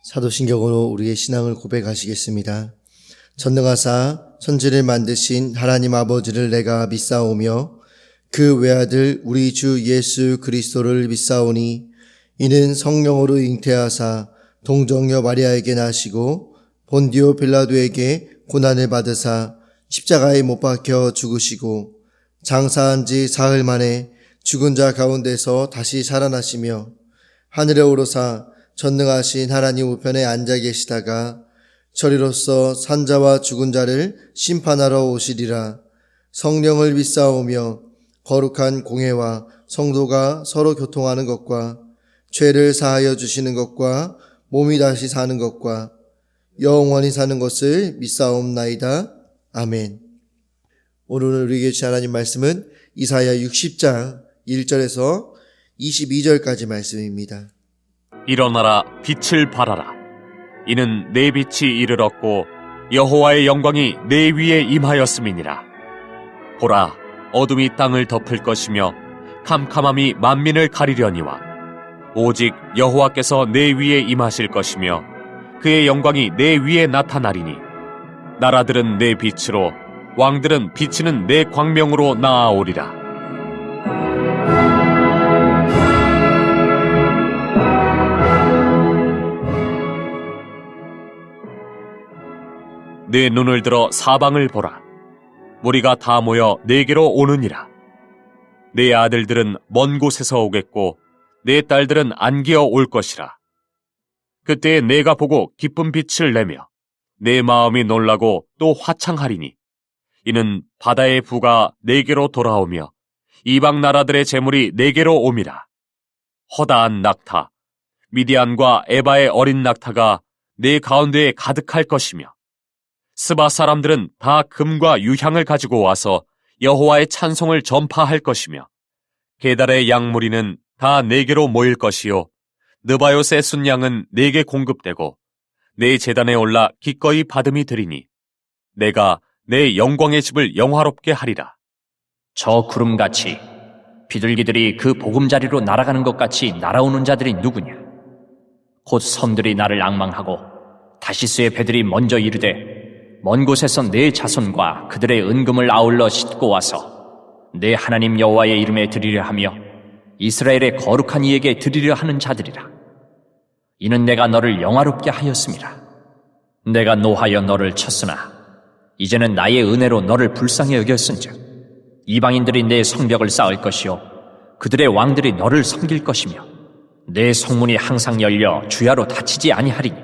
사도신경으로 우리의 신앙을 고백하시겠습니다. 전능하사 천지를 만드신 하나님 아버지를 내가 믿사오며 그 외아들 우리 주 예수 그리스도를 믿사오니 이는 성령으로 잉태하사 동정녀 마리아에게 나시고 본디오 빌라도에게 고난을 받으사 십자가에 못 박혀 죽으시고 장사한 지 사흘 만에 죽은 자 가운데서 다시 살아나시며 하늘에 오르사 전능하신 하나님 우편에 앉아 계시다가 저리로서 산자와 죽은 자를 심판하러 오시리라. 성령을 믿사오며 거룩한 공회와 성도가 서로 교통하는 것과 죄를 사하여 주시는 것과 몸이 다시 사는 것과 영원히 사는 것을 믿사옵나이다. 아멘. 오늘 우리에게 주신 하나님 말씀은 이사야 60장 1절에서 22절까지 말씀입니다. 일어나라, 빛을 발하라. 이는 내 빛이 이르렀고 여호와의 영광이 내 위에 임하였음이니라. 보라, 어둠이 땅을 덮을 것이며 캄캄함이 만민을 가리려니와 오직 여호와께서 내 위에 임하실 것이며 그의 영광이 내 위에 나타나리니 나라들은 내 빛으로 왕들은 비치는 내 광명으로 나아오리라. 내 눈을 들어 사방을 보라. 무리가 다 모여 내게로 오느니라. 내 아들들은 먼 곳에서 오겠고 내 딸들은 안기어 올 것이라. 그때에 내가 보고 기쁜 빛을 내며 내 마음이 놀라고 또 화창하리니 이는 바다의 부가 내게로 돌아오며 이방 나라들의 재물이 내게로 옴이라. 허다한 낙타, 미디안과 에바의 어린 낙타가 내 가운데에 가득할 것이며 스바 사람들은 다 금과 유향을 가지고 와서 여호와의 찬송을 전파할 것이며 게달의 양무리는 다 내게로 모일 것이요 느바요스의 순양은 내게 공급되고 내 제단에 올라 기꺼이 받음이 되리니 내가 내 영광의 집을 영화롭게 하리라. 저 구름같이 비둘기들이 그 보금자리로 날아가는 것 같이 날아오는 자들이 누구냐? 곧 섬들이 나를 앙망하고 다시스의 배들이 먼저 이르되 먼 곳에서 내 자손과 그들의 은금을 아울러 싣고 와서 내 하나님 여호와의 이름에 드리려 하며 이스라엘의 거룩한 이에게 드리려 하는 자들이라. 이는 내가 너를 영화롭게 하였음이라. 내가 노하여 너를 쳤으나 이제는 나의 은혜로 너를 불쌍히 여겼은즉 이방인들이 내 성벽을 쌓을 것이요 그들의 왕들이 너를 섬길 것이며 내 성문이 항상 열려 주야로 닫히지 아니하리니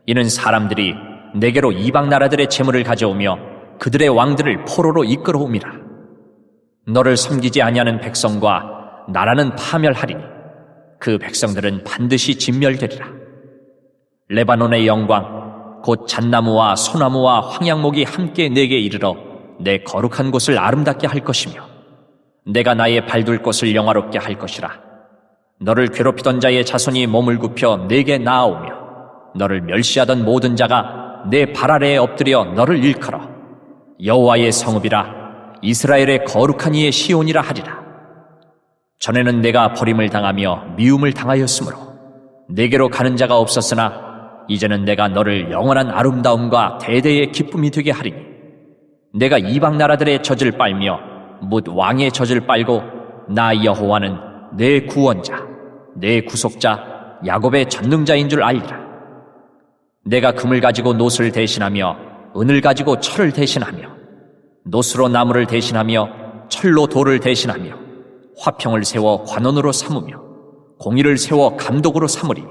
이는 사람들이 내게로 이방 나라들의 재물을 가져오며 그들의 왕들을 포로로 이끌어옴이라. 너를 섬기지 아니하는 백성과 나라는 파멸하리니 그 백성들은 반드시 진멸되리라. 레바논의 영광 곧 잣나무와 소나무와 황양목이 함께 내게 이르러 내 거룩한 곳을 아름답게 할 것이며 내가 나의 발둘 곳을 영화롭게 할 것이라. 너를 괴롭히던 자의 자손이 몸을 굽혀 내게 나아오며 너를 멸시하던 모든 자가 내 발 아래에 엎드려 너를 일컬어 여호와의 성읍이라 이스라엘의 거룩한 이의 시온이라 하리라. 전에는 내가 버림을 당하며 미움을 당하였으므로 내게로 가는 자가 없었으나 이제는 내가 너를 영원한 아름다움과 대대의 기쁨이 되게 하리니 내가 이방 나라들의 젖을 빨며 뭇 왕의 젖을 빨고 나 여호와는 내 구원자 내 구속자 야곱의 전능자인 줄 알리라. 내가 금을 가지고 놋을 대신하며 은을 가지고 철을 대신하며 놋으로 나무를 대신하며 철로 돌을 대신하며 화평을 세워 관원으로 삼으며 공의를 세워 감독으로 삼으리니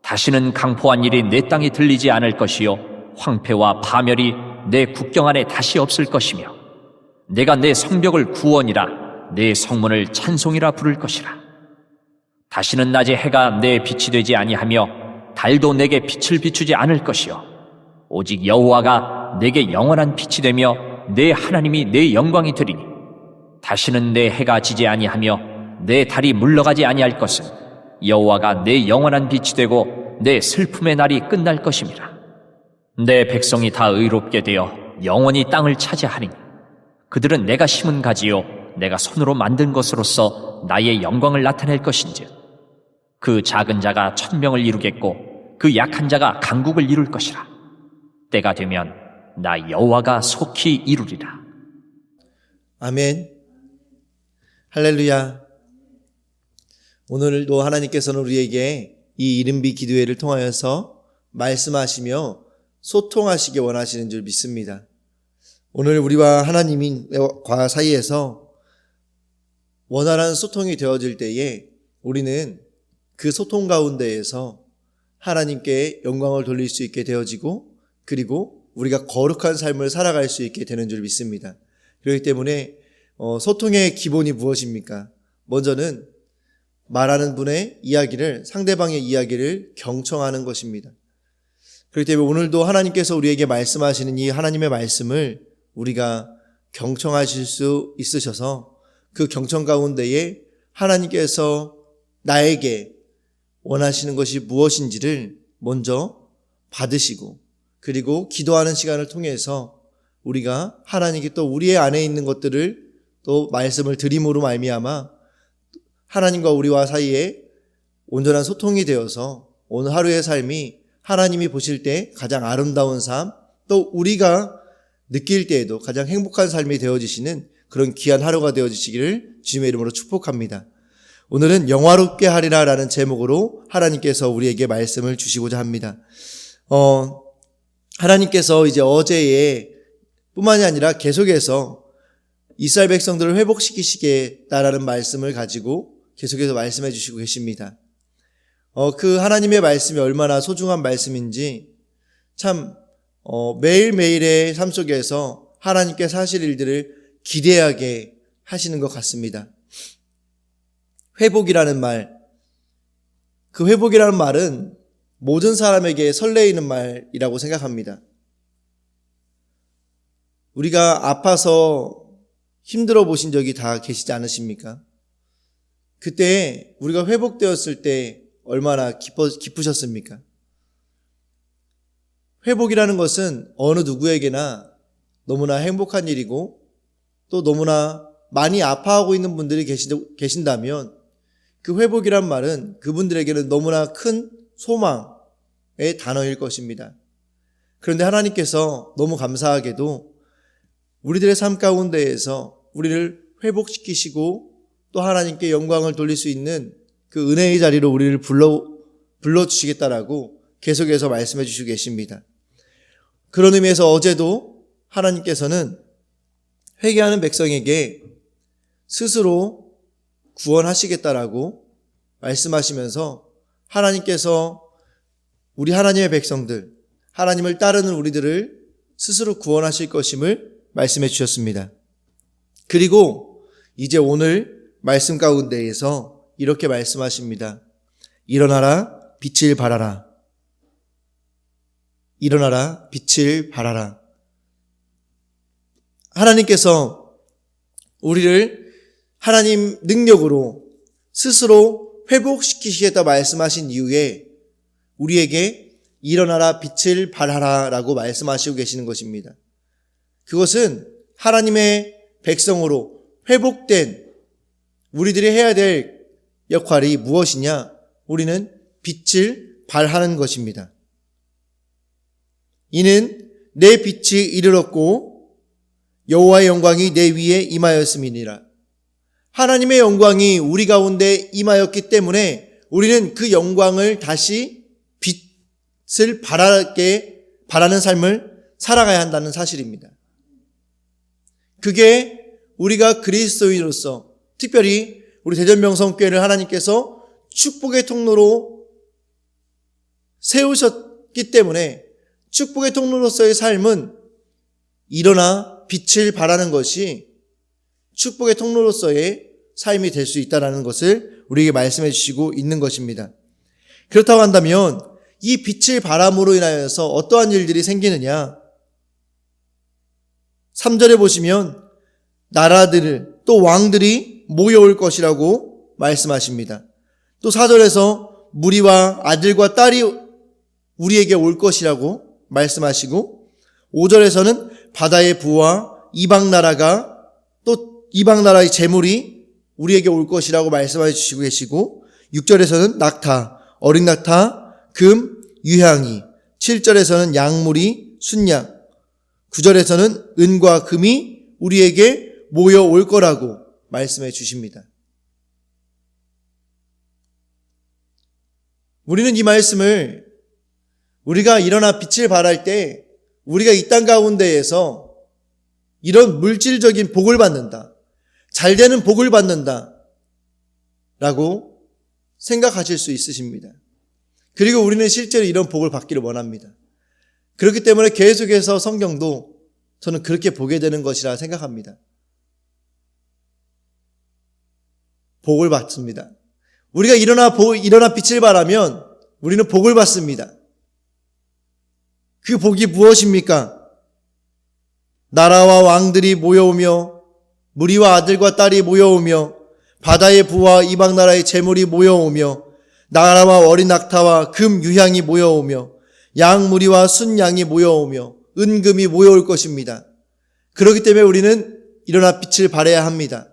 다시는 강포한 일이 내 땅에 들리지 않을 것이요 황폐와 파멸이 내 국경 안에 다시 없을 것이며 내가 내 성벽을 구원이라 내 성문을 찬송이라 부를 것이라. 다시는 낮에 해가 내 빛이 되지 아니하며 달도 내게 빛을 비추지 않을 것이요 오직 여호와가 내게 영원한 빛이 되며 내 하나님이 내 영광이 되리니 다시는 내 해가 지지 아니하며 내 달이 물러가지 아니할 것은 여호와가 내 영원한 빛이 되고 내 슬픔의 날이 끝날 것임이라. 내 백성이 다 의롭게 되어 영원히 땅을 차지하리니 그들은 내가 심은 가지요 내가 손으로 만든 것으로서 나의 영광을 나타낼 것인즉 그 작은 자가 1000명을 이루겠고 그 약한 자가 강국을 이룰 것이라. 때가 되면 나 여호와가 속히 이루리라. 아멘. 할렐루야. 오늘도 하나님께서는 우리에게 이 이른비 기도회를 통하여서 말씀하시며 소통하시기 원하시는 줄 믿습니다. 오늘 우리와 하나님과 사이에서 원활한 소통이 되어질 때에 우리는 그 소통 가운데에서 하나님께 영광을 돌릴 수 있게 되어지고, 그리고 우리가 거룩한 삶을 살아갈 수 있게 되는 줄 믿습니다. 그렇기 때문에 소통의 기본이 무엇입니까? 먼저는 말하는 분의 이야기를, 상대방의 이야기를 경청하는 것입니다. 그렇기 때문에 오늘도 하나님께서 우리에게 말씀하시는 이 하나님의 말씀을 우리가 경청하실 수 있으셔서 그 경청 가운데에 하나님께서 나에게 원하시는 것이 무엇인지를 먼저 받으시고, 그리고 기도하는 시간을 통해서 우리가 하나님께 또 우리의 안에 있는 것들을 또 말씀을 드림으로 말미암아 하나님과 우리와 사이에 온전한 소통이 되어서 오늘 하루의 삶이 하나님이 보실 때 가장 아름다운 삶, 또 우리가 느낄 때에도 가장 행복한 삶이 되어지시는 그런 귀한 하루가 되어지시기를 주님의 이름으로 축복합니다. 오늘은 영화롭게 하리라 라는 제목으로 하나님께서 우리에게 말씀을 주시고자 합니다. 하나님께서 이제 어제에 뿐만이 아니라 계속해서 이스라엘 백성들을 회복시키시겠다라는 말씀을 가지고 계속해서 말씀해 주시고 계십니다. 그 하나님의 말씀이 얼마나 소중한 말씀인지 참 매일매일의 삶 속에서 하나님께서 하실 일들을 기대하게 하시는 것 같습니다. 회복이라는 말, 그 회복이라는 말은 모든 사람에게 설레이는 말이라고 생각합니다. 우리가 아파서 힘들어 보신 적이 다 계시지 않으십니까? 그때 우리가 회복되었을 때 얼마나 기쁘셨습니까? 회복이라는 것은 어느 누구에게나 너무나 행복한 일이고, 또 너무나 많이 아파하고 있는 분들이 계신다면 그 회복이란 말은 그분들에게는 너무나 큰 소망의 단어일 것입니다. 그런데 하나님께서 너무 감사하게도 우리들의 삶 가운데에서 우리를 회복시키시고 또 하나님께 영광을 돌릴 수 있는 그 은혜의 자리로 우리를 불러주시겠다라고 계속해서 말씀해 주시고 계십니다. 그런 의미에서 어제도 하나님께서는 회개하는 백성에게 스스로 구원하시겠다라고 말씀하시면서 하나님께서 우리 하나님의 백성들, 하나님을 따르는 우리들을 스스로 구원하실 것임을 말씀해 주셨습니다. 그리고 이제 오늘 말씀 가운데에서 이렇게 말씀하십니다. 일어나라, 빛을 발하라. 일어나라, 빛을 발하라. 하나님께서 우리를 하나님 능력으로 스스로 회복시키시겠다 말씀하신 이후에 우리에게 일어나라, 빛을 발하라 라고 말씀하시고 계시는 것입니다. 그것은 하나님의 백성으로 회복된 우리들이 해야 될 역할이 무엇이냐? 우리는 빛을 발하는 것입니다. 이는 내 빛이 이르렀고 여호와의 영광이 내 위에 임하였음이니라. 하나님의 영광이 우리 가운데 임하였기 때문에 우리는 그 영광을 다시 빛을 발하는 삶을 살아가야 한다는 사실입니다. 그게 우리가 그리스도인으로서, 특별히 우리 대전명성교회를 하나님께서 축복의 통로로 세우셨기 때문에 축복의 통로로서의 삶은 일어나 빛을 발하는 것이 축복의 통로로서의 삶이 될 수 있다는 것을 우리에게 말씀해 주시고 있는 것입니다. 그렇다고 한다면 이 빛을 발함으로 인하여서 어떠한 일들이 생기느냐? 3절에 보시면 나라들 또 왕들이 모여올 것이라고 말씀하십니다. 또 4절에서 무리와 아들과 딸이 우리에게 올 것이라고 말씀하시고 5절에서는 바다의 부와 이방 나라가 또 이방 나라의 재물이 우리에게 올 것이라고 말씀해 주시고 계시고 6절에서는 낙타, 어린 낙타, 금, 유향이, 7절에서는 양물이, 순양, 9절에서는 은과 금이 우리에게 모여올 거라고 말씀해 주십니다. 우리는 이 말씀을 우리가 일어나 빛을 발할 때 우리가 이 땅 가운데에서 이런 물질적인 복을 받는다, 잘 되는 복을 받는다 라고 생각하실 수 있으십니다. 그리고 우리는 실제로 이런 복을 받기를 원합니다. 그렇기 때문에 계속해서 성경도 저는 그렇게 보게 되는 것이라 생각합니다. 복을 받습니다. 우리가 일어나 빛을 발하면 우리는 복을 받습니다. 그 복이 무엇입니까? 나라와 왕들이 모여오며 무리와 아들과 딸이 모여오며 바다의 부와 이방 나라의 재물이 모여오며 나라와 어린 낙타와 금 유향이 모여오며 양무리와 순양이 모여오며 은금이 모여올 것입니다. 그렇기 때문에 우리는 일어나 빛을 발해야 합니다.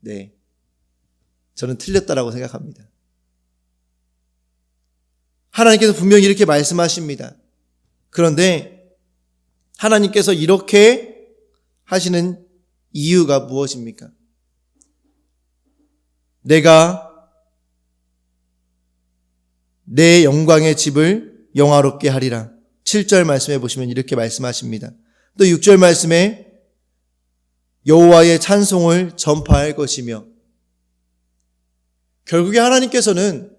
네, 저는 틀렸다라고 생각합니다. 하나님께서 분명히 이렇게 말씀하십니다. 그런데 하나님께서 이렇게 하시는 이유가 무엇입니까? 내가 내 영광의 집을 영화롭게 하리라. 7절 말씀해 보시면 이렇게 말씀하십니다. 또 6절 말씀에 여호와의 찬송을 전파할 것이며, 결국에 하나님께서는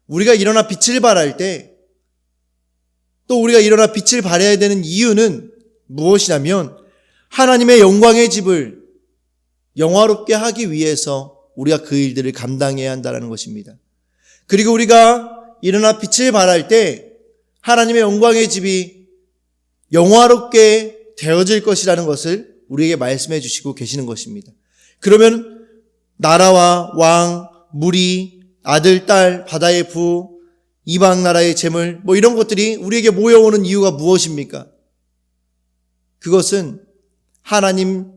우리가 일어나 빛을 발할 때, 또 우리가 일어나 빛을 발해야 되는 이유는 무엇이냐면 하나님의 영광의 집을 영화롭게 하기 위해서 우리가 그 일들을 감당해야 한다는 것입니다. 그리고 우리가 일어나 빛을 발할 때 하나님의 영광의 집이 영화롭게 되어질 것이라는 것을 우리에게 말씀해 주시고 계시는 것입니다. 그러면 나라와 왕, 무리, 아들, 딸, 바다의 부, 이방 나라의 재물, 이런 것들이 우리에게 모여오는 이유가 무엇입니까? 그것은 하나님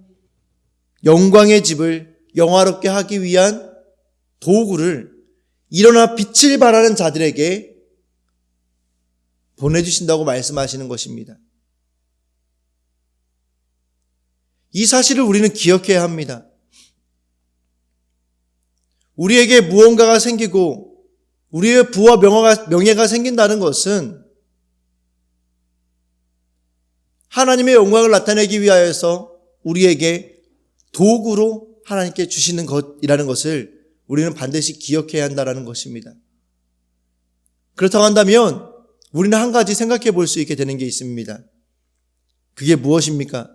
영광의 집을 영화롭게 하기 위한 도구를 일어나 빛을 발하는 자들에게 보내주신다고 말씀하시는 것입니다. 이 사실을 우리는 기억해야 합니다. 우리에게 무언가가 생기고 우리의 부와 명예가 생긴다는 것은 하나님의 영광을 나타내기 위하여서 우리에게 도구로 하나님께 주시는 것이라는 것을 우리는 반드시 기억해야 한다는 것입니다. 그렇다고 한다면 우리는 한 가지 생각해 볼 수 있게 되는 게 있습니다. 그게 무엇입니까?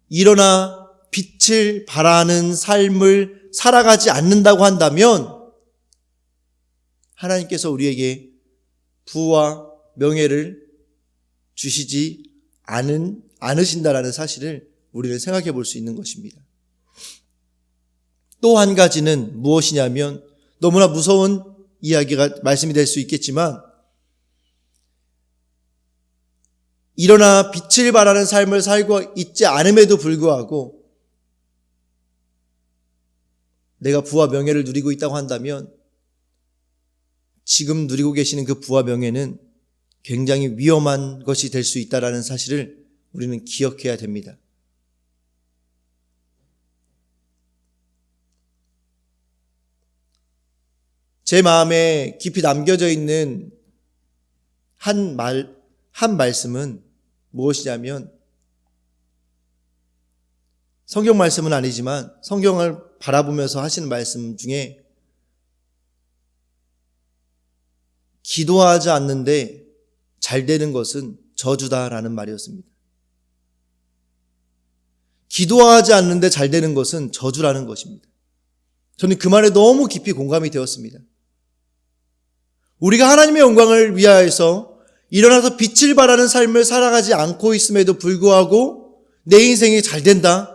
일어나 빛을 발하는 삶을 살아가지 않는다고 한다면 하나님께서 우리에게 부와 명예를 주시지 않으신다라는 사실을 우리는 생각해 볼 수 있는 것입니다. 또 한 가지는 무엇이냐면, 너무나 무서운 말씀이 될 수 있겠지만, 일어나 빛을 발하는 삶을 살고 있지 않음에도 불구하고 내가 부와 명예를 누리고 있다고 한다면 지금 누리고 계시는 그 부와 명예는 굉장히 위험한 것이 될 수 있다는 사실을 우리는 기억해야 됩니다. 제 마음에 깊이 남겨져 있는 한 말씀은 무엇이냐면, 성경 말씀은 아니지만 성경을 바라보면서 하시는 말씀 중에 기도하지 않는데 잘 되는 것은 저주다라는 말이었습니다. 기도하지 않는데 잘 되는 것은 저주라는 것입니다. 저는 그 말에 너무 깊이 공감이 되었습니다. 우리가 하나님의 영광을 위하여서 일어나서 빛을 발하는 삶을 살아가지 않고 있음에도 불구하고 내 인생이 잘 된다?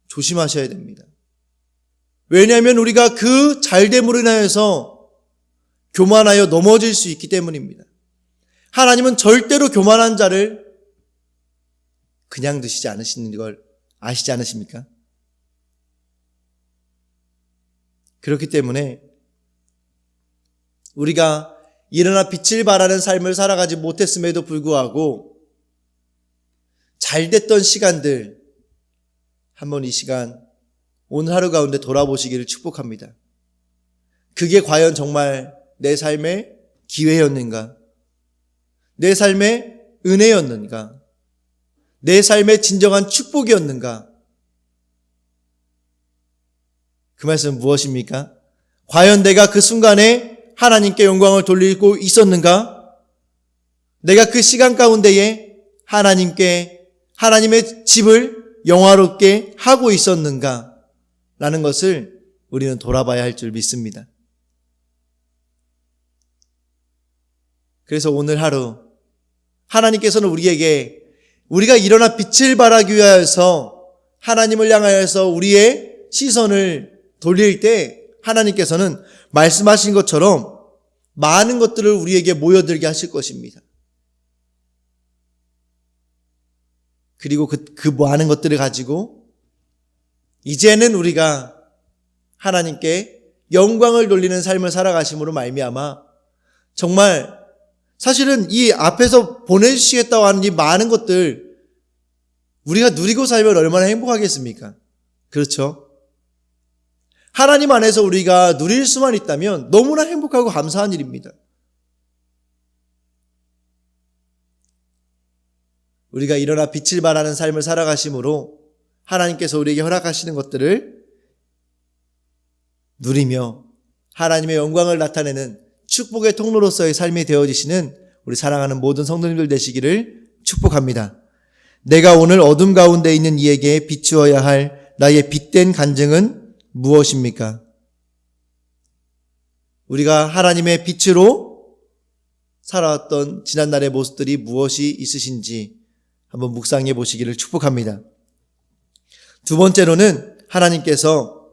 조심하셔야 됩니다. 왜냐하면 우리가 그 잘됨으로 인하여서 교만하여 넘어질 수 있기 때문입니다. 하나님은 절대로 교만한 자를 그냥 두시지 않으시는 걸 아시지 않으십니까? 그렇기 때문에 우리가 일어나 빛을 발하는 삶을 살아가지 못했음에도 불구하고 잘됐던 시간들 한번 이 시간 오늘 하루 가운데 돌아보시기를 축복합니다. 그게 과연 정말 내 삶의 기회였는가? 내 삶의 은혜였는가? 내 삶의 진정한 축복이었는가? 그 말씀은 무엇입니까? 과연 내가 그 순간에 하나님께 영광을 돌리고 있었는가? 내가 그 시간 가운데에 하나님의 집을 영화롭게 하고 있었는가? 라는 것을 우리는 돌아봐야 할 줄 믿습니다. 그래서 오늘 하루 하나님께서는 우리가 일어나 빛을 발하기 위하여서 하나님을 향하여서 우리의 시선을 돌릴 때 하나님께서는 말씀하신 것처럼 많은 것들을 우리에게 모여들게 하실 것입니다. 그리고 그 많은 것들을 가지고 이제는 우리가 하나님께 영광을 돌리는 삶을 살아가심으로 말미암아 정말 사실은 이 앞에서 보내주시겠다고 하는 이 많은 것들 우리가 누리고 살면 얼마나 행복하겠습니까? 그렇죠? 하나님 안에서 우리가 누릴 수만 있다면 너무나 행복하고 감사한 일입니다. 우리가 일어나 빛을 발하는 삶을 살아가심으로 하나님께서 우리에게 허락하시는 것들을 누리며 하나님의 영광을 나타내는 축복의 통로로서의 삶이 되어지시는 우리 사랑하는 모든 성도님들 되시기를 축복합니다. 내가 오늘 어둠 가운데 있는 이에게 비추어야 할 나의 빛된 간증은 무엇입니까? 우리가 하나님의 빛으로 살아왔던 지난날의 모습들이 무엇이 있으신지 한번 묵상해 보시기를 축복합니다. 두 번째로는 하나님께서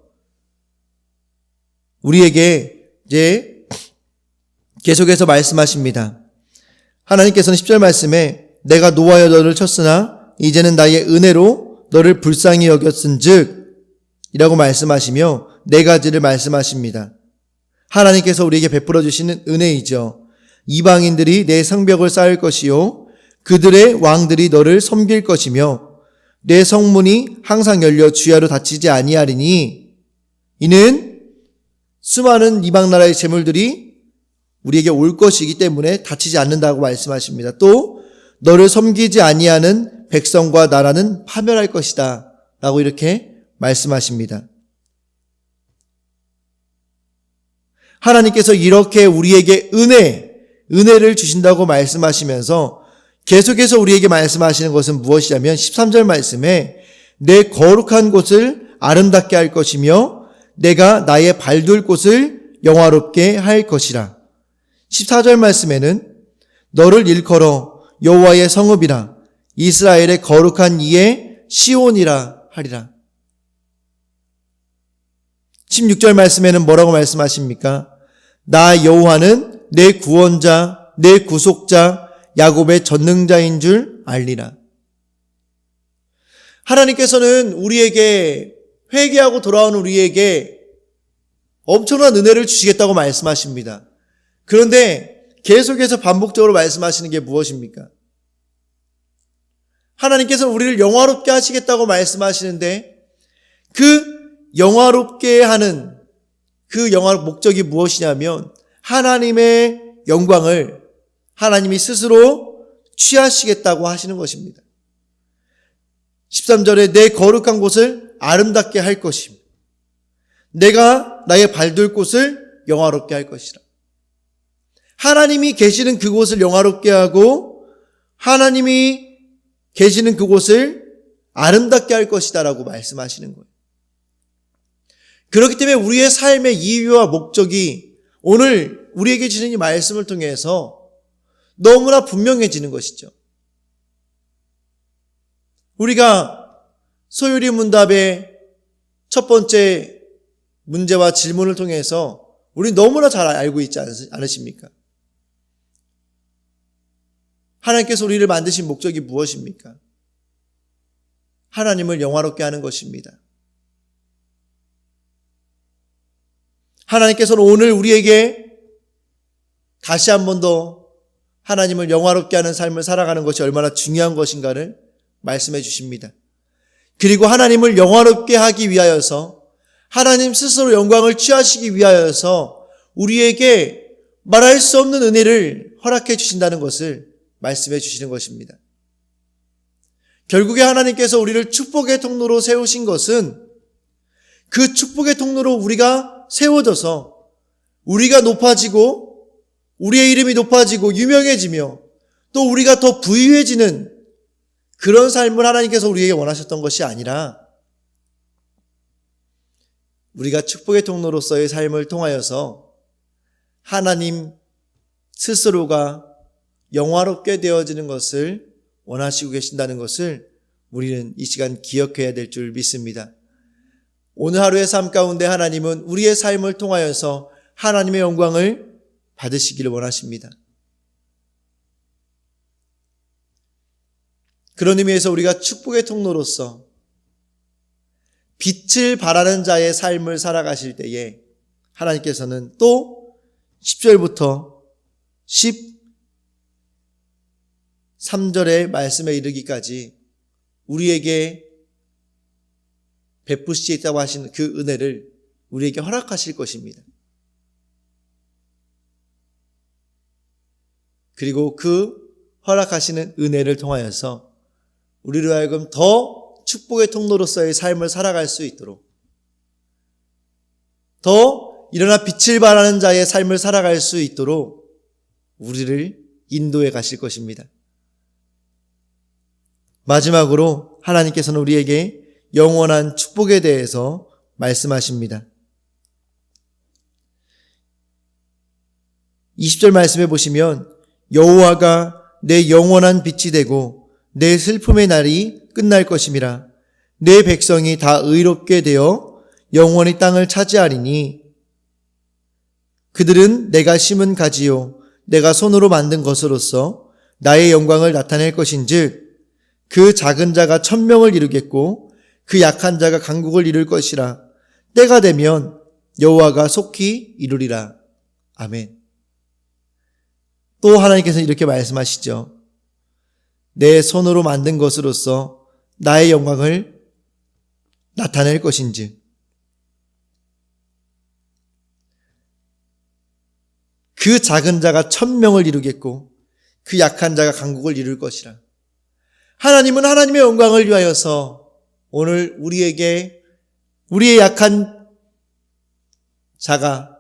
우리에게 이제 계속해서 말씀하십니다. 하나님께서는 10절 말씀에 내가 노하여 너를 쳤으나 이제는 나의 은혜로 너를 불쌍히 여겼은즉 이라고 말씀하시며 네 가지를 말씀하십니다. 하나님께서 우리에게 베풀어 주시는 은혜이죠. 이방인들이 내 성벽을 쌓을 것이요 그들의 왕들이 너를 섬길 것이며 내 성문이 항상 열려 주야로 닫히지 아니하리니 이는 수많은 이방 나라의 재물들이 우리에게 올 것이기 때문에 닫히지 않는다고 말씀하십니다. 또 너를 섬기지 아니하는 백성과 나라는 파멸할 것이다 라고 이렇게 말씀하십니다. 하나님께서 이렇게 우리에게 은혜를 주신다고 말씀하시면서 계속해서 우리에게 말씀하시는 것은 무엇이냐면 13절 말씀에 내 거룩한 곳을 아름답게 할 것이며 내가 나의 발둘 곳을 영화롭게 할 것이라. 14절 말씀에는 너를 일컬어 여호와의 성읍이라 이스라엘의 거룩한 이의 시온이라 하리라. 16절 말씀에는 뭐라고 말씀하십니까? 나 여호와는 내 구원자, 내 구속자, 야곱의 전능자인 줄 알리라. 하나님께서는 우리에게 회개하고 돌아오는 우리에게 엄청난 은혜를 주시겠다고 말씀하십니다. 그런데 계속해서 반복적으로 말씀하시는 게 무엇입니까? 하나님께서 우리를 영화롭게 하시겠다고 말씀하시는데 그 영화롭게 하는 그 영화의 목적이 무엇이냐면 하나님의 영광을 하나님이 스스로 취하시겠다고 하시는 것입니다. 13절에 내 거룩한 곳을 아름답게 할 것입니다. 내가 나의 발둘 곳을 영화롭게 할 것이라. 하나님이 계시는 그곳을 영화롭게 하고 하나님이 계시는 그곳을 아름답게 할 것이다 라고 말씀하시는 거예요. 그렇기 때문에 우리의 삶의 이유와 목적이 오늘 우리에게 주신 이 말씀을 통해서 너무나 분명해지는 것이죠. 우리가 소유리 문답의 첫 번째 문제와 질문을 통해서 우리 너무나 잘 알고 있지 않으십니까? 하나님께서 우리를 만드신 목적이 무엇입니까? 하나님을 영화롭게 하는 것입니다. 하나님께서는 오늘 우리에게 다시 한 번 더 하나님을 영화롭게 하는 삶을 살아가는 것이 얼마나 중요한 것인가를 말씀해 주십니다. 그리고 하나님을 영화롭게 하기 위하여서, 하나님 스스로 영광을 취하시기 위하여서 우리에게 말할 수 없는 은혜를 허락해 주신다는 것을 말씀해 주시는 것입니다. 결국에 하나님께서 우리를 축복의 통로로 세우신 것은 그 축복의 통로로 우리가 세워져서 우리가 높아지고 우리의 이름이 높아지고 유명해지며 또 우리가 더 부유해지는 그런 삶을 하나님께서 우리에게 원하셨던 것이 아니라 우리가 축복의 통로로서의 삶을 통하여서 하나님 스스로가 영화롭게 되어지는 것을 원하시고 계신다는 것을 우리는 이 시간 기억해야 될 줄 믿습니다. 오늘 하루의 삶 가운데 하나님은 우리의 삶을 통하여서 하나님의 영광을 받으시기를 원하십니다. 그런 의미에서 우리가 축복의 통로로서 빛을 발하는 자의 삶을 살아가실 때에 하나님께서는 또 10절부터 13절의 말씀에 이르기까지 우리에게 베푸시겠다고 하신 그 은혜를 우리에게 허락하실 것입니다. 그리고 그 허락하시는 은혜를 통하여서 우리로 하여금 더 축복의 통로로서의 삶을 살아갈 수 있도록, 더 일어나 빛을 발하는 자의 삶을 살아갈 수 있도록 우리를 인도해 가실 것입니다. 마지막으로 하나님께서는 우리에게 영원한 축복에 대해서 말씀하십니다. 20절 말씀해 보시면 여호와가 내 영원한 빛이 되고 내 슬픔의 날이 끝날 것임이라. 내 백성이 다 의롭게 되어 영원히 땅을 차지하리니 그들은 내가 심은 가지요 내가 손으로 만든 것으로서 나의 영광을 나타낼 것인즉 그 작은 자가 1000명을 이루겠고 그 약한 자가 강국을 이룰 것이라. 때가 되면 여호와가 속히 이루리라. 아멘. 또 하나님께서 이렇게 말씀하시죠. 내 손으로 만든 것으로서 나의 영광을 나타낼 것인즉 그 작은 자가 1000명을 이루겠고 그 약한 자가 강국을 이룰 것이라. 하나님은 하나님의 영광을 위하여서 오늘 우리에게 우리의 약한 자가,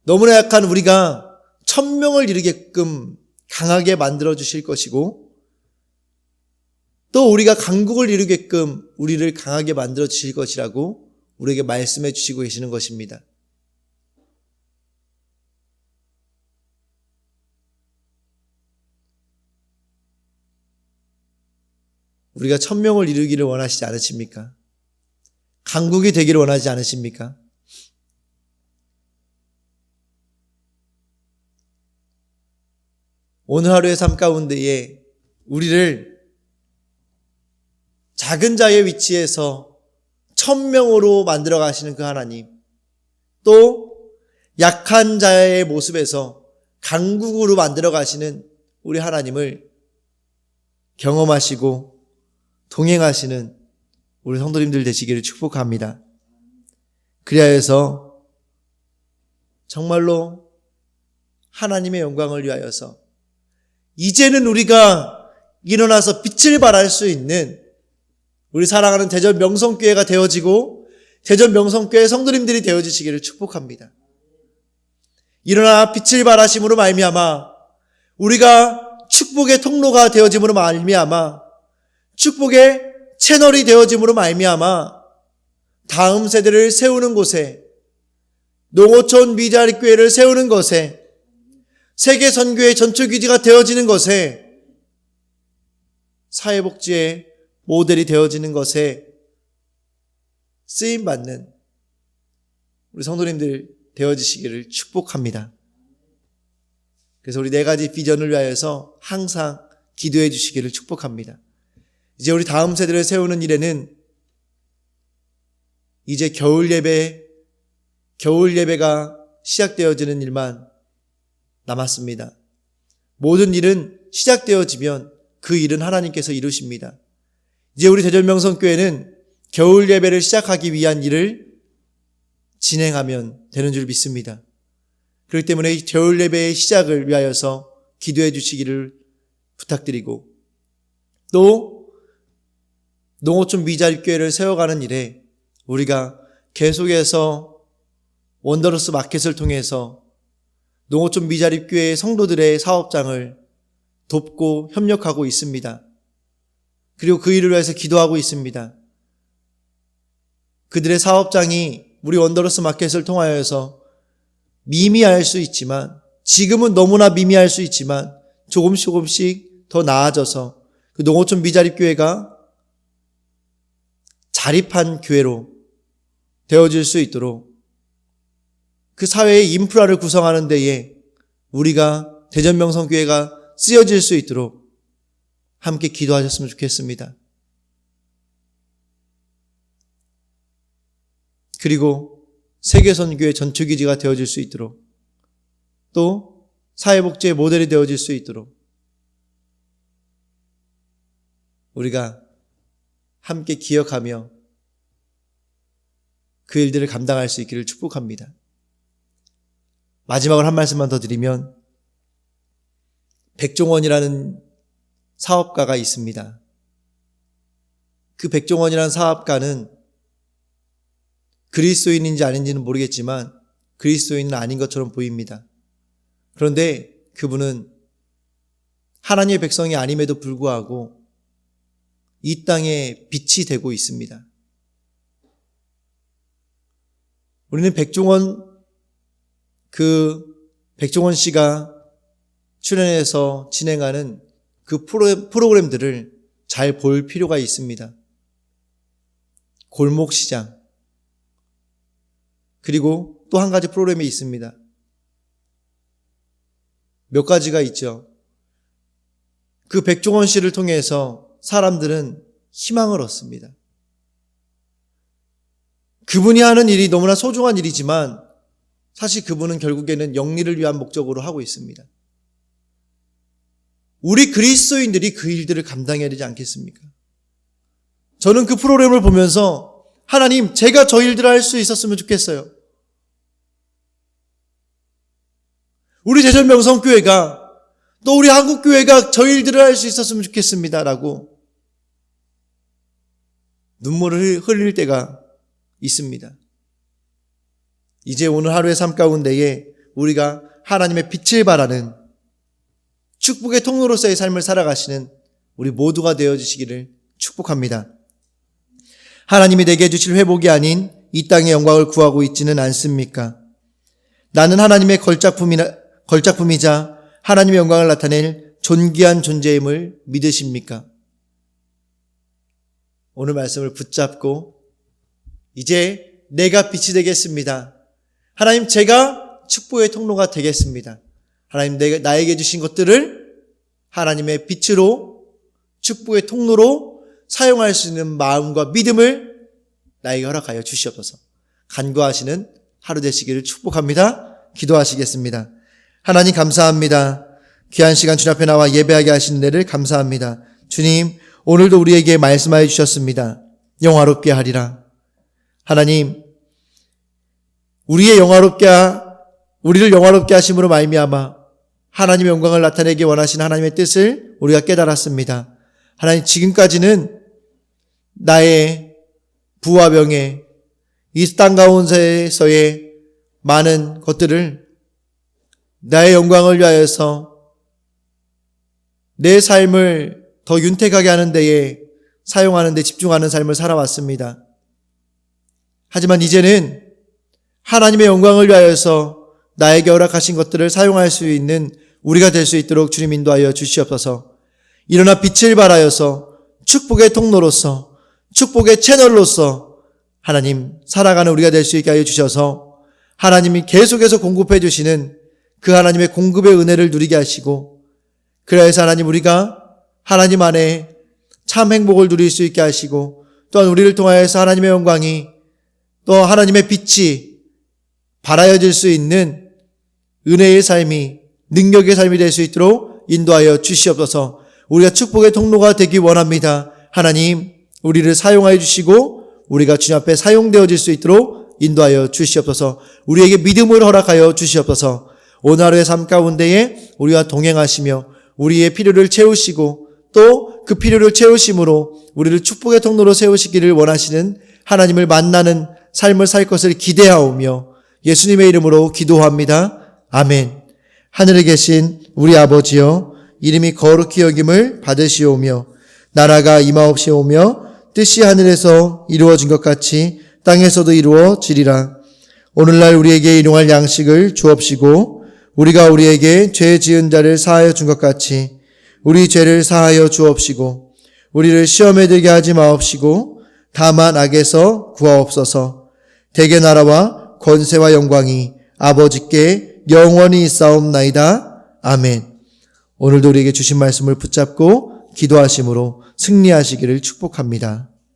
너무나 약한 우리가 1000명을 이루게끔 강하게 만들어 주실 것이고 또 우리가 강국을 이루게끔 우리를 강하게 만들어 주실 것이라고 우리에게 말씀해 주시고 계시는 것입니다. 우리가 1000명을 이루기를 원하시지 않으십니까? 강국이 되기를 원하지 않으십니까? 오늘 하루의 삶 가운데에 우리를 작은 자의 위치에서 1000명으로 만들어 가시는 그 하나님, 또 약한 자의 모습에서 강국으로 만들어 가시는 우리 하나님을 경험하시고 동행하시는 우리 성도님들 되시기를 축복합니다. 그리하여서 정말로 하나님의 영광을 위하여서 이제는 우리가 일어나서 빛을 발할 수 있는 우리 사랑하는 대전 명성교회가 되어지고 대전 명성교회 성도님들이 되어지시기를 축복합니다. 일어나 빛을 발하심으로 말미암아 우리가 축복의 통로가 되어짐으로 말미암아 축복의 채널이 되어짐으로 말미암아 다음 세대를 세우는 곳에, 농어촌 미자립교회를 세우는 것에, 세계 선교의 전초기지가 되어지는 것에, 사회복지의 모델이 되어지는 것에 쓰임받는 우리 성도님들 되어지시기를 축복합니다. 그래서 우리 4가지 비전을 위하여서 항상 기도해 주시기를 축복합니다. 이제 우리 다음 세대를 세우는 일에는 이제 겨울 예배가 시작되어지는 일만 남았습니다. 모든 일은 시작되어지면 그 일은 하나님께서 이루십니다. 이제 우리 대전명성교회는 겨울 예배를 시작하기 위한 일을 진행하면 되는 줄 믿습니다. 그렇기 때문에 겨울 예배의 시작을 위하여서 기도해 주시기를 부탁드리고, 또 농어촌 미자립교회를 세워가는 일에 우리가 계속해서 원더러스 마켓을 통해서 농어촌 미자립교회 성도들의 사업장을 돕고 협력하고 있습니다. 그리고 그 일을 위해서 기도하고 있습니다. 그들의 사업장이 우리 원더러스 마켓을 통하여서 미미할 수 있지만, 지금은 너무나 미미할 수 있지만 조금씩 더 나아져서 그 농어촌 미자립교회가 자립한 교회로 되어질 수 있도록 그 사회의 인프라를 구성하는 데에 우리가 대전명성교회가 쓰여질 수 있도록 함께 기도하셨으면 좋겠습니다. 그리고 세계선교의 전투기지가 되어질 수 있도록, 또 사회복지의 모델이 되어질 수 있도록 우리가 함께 기억하며 그 일들을 감당할 수 있기를 축복합니다. 마지막으로 한 말씀만 더 드리면, 백종원이라는 사업가가 있습니다. 그 백종원이라는 사업가는 그리스도인인지 아닌지는 모르겠지만 그리스도인은 아닌 것처럼 보입니다. 그런데 그분은 하나님의 백성이 아님에도 불구하고 이 땅에 빛이 되고 있습니다. 우리는 백종원 씨가 출연해서 진행하는 그 프로그램들을 잘 볼 필요가 있습니다. 골목시장, 그리고 또 한 가지 프로그램이 있습니다. 몇 가지가 있죠. 그 백종원 씨를 통해서 사람들은 희망을 얻습니다. 그분이 하는 일이 너무나 소중한 일이지만 사실 그분은 결국에는 영리를 위한 목적으로 하고 있습니다. 우리 그리스도인들이 그 일들을 감당해야 되지 않겠습니까? 저는 그 프로그램을 보면서 하나님, 제가 저 일들을 할 수 있었으면 좋겠어요. 우리 대전명성교회가, 또 우리 한국교회가 저 일들을 할 수 있었으면 좋겠습니다라고 눈물을 흘릴 때가 있습니다. 이제 오늘 하루의 삶 가운데에 우리가 하나님의 빛을 발하는 축복의 통로로서의 삶을 살아가시는 우리 모두가 되어주시기를 축복합니다. 하나님이 내게 주실 회복이 아닌 이 땅의 영광을 구하고 있지는 않습니까? 나는 하나님의 걸작품이자 하나님의 영광을 나타낼 존귀한 존재임을 믿으십니까? 오늘 말씀을 붙잡고 이제 내가 빛이 되겠습니다. 하나님, 제가 축복의 통로가 되겠습니다. 하나님, 나에게 주신 것들을 하나님의 빛으로, 축복의 통로로 사용할 수 있는 마음과 믿음을 나에게 허락하여 주시옵소서. 간구하시는 하루 되시기를 축복합니다. 기도하시겠습니다. 하나님, 감사합니다. 귀한 시간 주님 앞에 나와 예배하게 하신 은혜를 감사합니다. 주님, 오늘도 우리에게 말씀하여 주셨습니다. 영화롭게 하리라. 하나님, 우리를 영화롭게 하심으로 말미암아 하나님의 영광을 나타내기 원하시는 하나님의 뜻을 우리가 깨달았습니다. 하나님, 지금까지는 나의 부와 병에 이 땅 가운데에서의 많은 것들을 나의 영광을 위하여서 내 삶을 더 윤택하게 하는 데에 사용하는 데 집중하는 삶을 살아왔습니다. 하지만 이제는 하나님의 영광을 위하여서 나에게 허락하신 것들을 사용할 수 있는 우리가 될 수 있도록 주님 인도하여 주시옵소서. 일어나 빛을 발하여서 축복의 통로로서, 축복의 채널로서 하나님 살아가는 우리가 될 수 있게 하여 주셔서 하나님이 계속해서 공급해 주시는 그 하나님의 공급의 은혜를 누리게 하시고, 그래서 하나님, 우리가 하나님 안에 참 행복을 누릴 수 있게 하시고 또한 우리를 통하여서 하나님의 영광이 또 하나님의 빛이 발하여질 수 있는 은혜의 삶이 능력의 삶이 될 수 있도록 인도하여 주시옵소서. 우리가 축복의 통로가 되기 원합니다. 하나님 우리를 사용하여 주시고 우리가 주님 앞에 사용되어질 수 있도록 인도하여 주시옵소서. 우리에게 믿음을 허락하여 주시옵소서. 오늘 하루의 삶 가운데에 우리와 동행하시며 우리의 필요를 채우시고 또 그 필요를 채우심으로 우리를 축복의 통로로 세우시기를 원하시는 하나님을 만나는 삶을 살 것을 기대하오며 예수님의 이름으로 기도합니다. 아멘. 하늘에 계신 우리 아버지여, 이름이 거룩히 여김을 받으시오며 나라가 임하옵시오며 뜻이 하늘에서 이루어진 것 같이 땅에서도 이루어지리라. 오늘날 우리에게 일용할 양식을 주옵시고 우리가 우리에게 죄 지은 자를 사하여 준 것 같이 우리 죄를 사하여 주옵시고 우리를 시험에 들게 하지 마옵시고 다만 악에서 구하옵소서. 대개 나라와 권세와 영광이 아버지께 영원히 있사옵나이다. 아멘. 오늘도 우리에게 주신 말씀을 붙잡고 기도하심으로 승리하시기를 축복합니다.